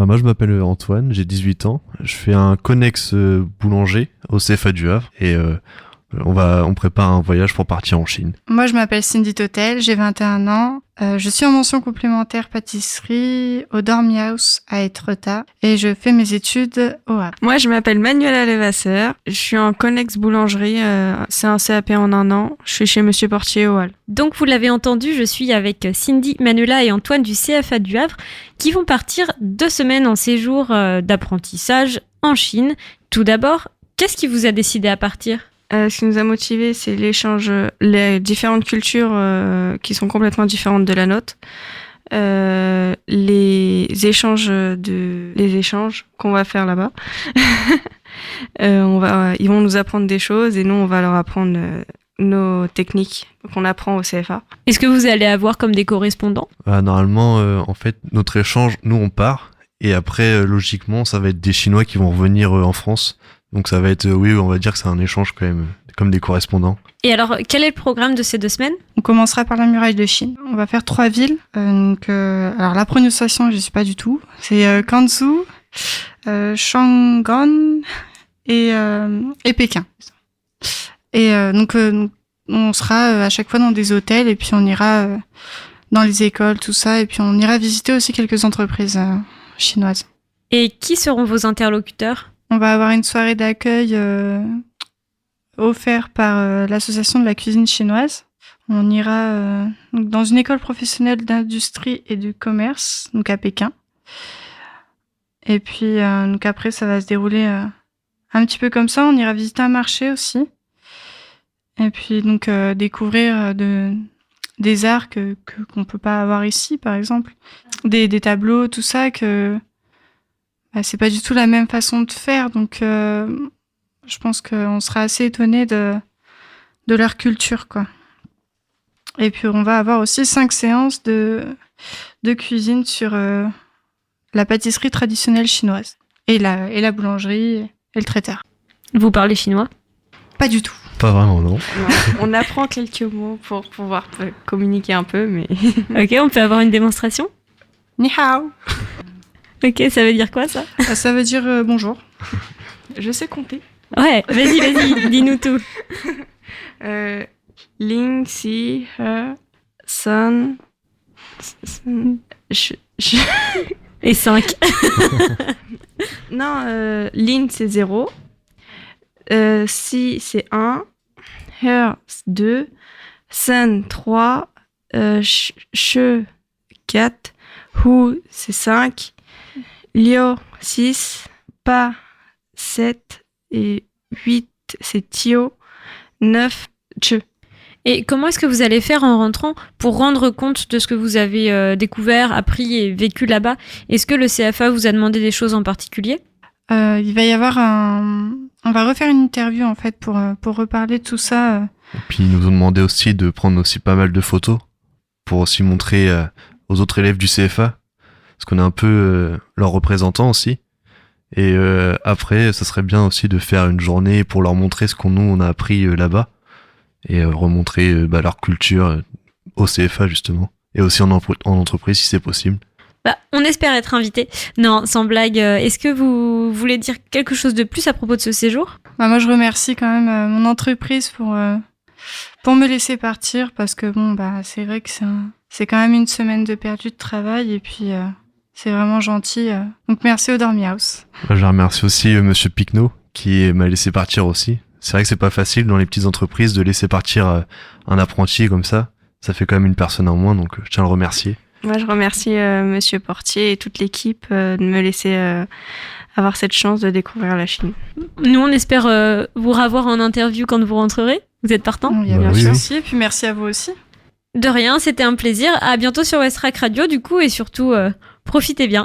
Moi, je m'appelle Antoine, j'ai 18 ans. Je fais un connexe boulanger au CFA du Havre et on prépare un voyage pour partir en Chine. Moi, je m'appelle Cindy Totel, j'ai 21 ans. Je suis en mention complémentaire pâtisserie au Dormy House à Étretat et je fais mes études au Havre. Moi, je m'appelle Manuela Levasseur. Je suis en connexe boulangerie. C'est un CAP en 1 an. Je suis chez Monsieur Portier au Hall. Donc, vous l'avez entendu, je suis avec Cindy, Manuela et Antoine du CFA du Havre qui vont partir 2 semaines en séjour d'apprentissage en Chine. Tout d'abord, qu'est-ce qui vous a décidé à partir ? Ce qui nous a motivés, c'est l'échange, les différentes cultures qui sont complètement différentes de la nôtre, les échanges qu'on va faire là-bas. Ils vont nous apprendre des choses et nous, on va leur apprendre nos techniques qu'on apprend au CFA. Est-ce que vous allez avoir comme des correspondants ? Normalement, en fait, notre échange, nous, on part et après, logiquement, ça va être des Chinois qui vont revenir en France. Donc ça va être, oui, on va dire que c'est un échange quand même, comme des correspondants. Et alors, quel est le programme de ces 2 semaines ? On commencera par la muraille de Chine. On va faire 3 villes. Alors la prononciation, je ne sais pas du tout. C'est Kansu, Shangon et Pékin. Et donc on sera à chaque fois dans des hôtels et puis on ira dans les écoles, tout ça. Et puis on ira visiter aussi quelques entreprises chinoises. Et qui seront vos interlocuteurs ? On va avoir une soirée d'accueil offerte par l'association de la cuisine chinoise. On ira dans une école professionnelle d'industrie et du commerce, donc à Pékin. Et puis donc après, ça va se dérouler un petit peu comme ça. On ira visiter un marché aussi. Et puis donc découvrir des arts qu'on peut pas avoir ici, par exemple. Des tableaux, tout ça que... c'est pas du tout la même façon de faire, donc je pense qu'on sera assez étonnés de leur culture, quoi. Et puis on va avoir aussi 5 séances de cuisine sur la pâtisserie traditionnelle chinoise et la boulangerie et le traiteur. Vous parlez chinois ? Pas du tout. Pas vraiment, non. Non, on apprend quelques mots pour pouvoir communiquer un peu, mais... Ok, on peut avoir une démonstration ? Ni hao. Ok, ça veut dire quoi ça ? Ça veut dire bonjour. Je sais compter. Ouais, vas-y, dis-nous tout. Ling, Si, He, Sun, Et 5. Non, Lin c'est 0. Si c'est 1. Her 2. Sun 3. She 4. Hu c'est 5. Liu 6. Pa 7. Et 8 c'est Tio. 9 Che. Et comment est-ce que vous allez faire en rentrant pour rendre compte de ce que vous avez découvert, appris et vécu là-bas ? Est-ce que le CFA vous a demandé des choses en particulier ? Il va y avoir on va refaire une interview en fait pour reparler de tout ça. Et puis ils nous ont demandé aussi de prendre aussi pas mal de photos pour aussi montrer aux autres élèves du CFA, parce qu'on est un peu leurs représentants aussi. Et après, ça serait bien aussi de faire une journée pour leur montrer ce qu'on a appris là-bas et remontrer leur culture au CFA justement, et aussi en entreprise si c'est possible. On espère être invité. Non, sans blague, est-ce que vous voulez dire quelque chose de plus à propos de ce séjour ? Moi, je remercie quand même mon entreprise pour me laisser partir, parce que c'est vrai que c'est quand même une semaine de perdu de travail, et puis c'est vraiment gentil. Donc merci au Dormy House. Je remercie aussi Monsieur Picno qui m'a laissé partir aussi. C'est vrai que c'est pas facile dans les petites entreprises de laisser partir un apprenti comme ça. Ça fait quand même une personne en moins, donc je tiens à le remercier. Moi, je remercie Monsieur Portier et toute l'équipe de me laisser avoir cette chance de découvrir la Chine. Nous, on espère vous revoir en interview quand vous rentrerez. Vous êtes partant ? Il y a bien sûr. Et puis merci à vous aussi. De rien, c'était un plaisir. À bientôt sur Westrack Radio, du coup, et surtout, profitez bien.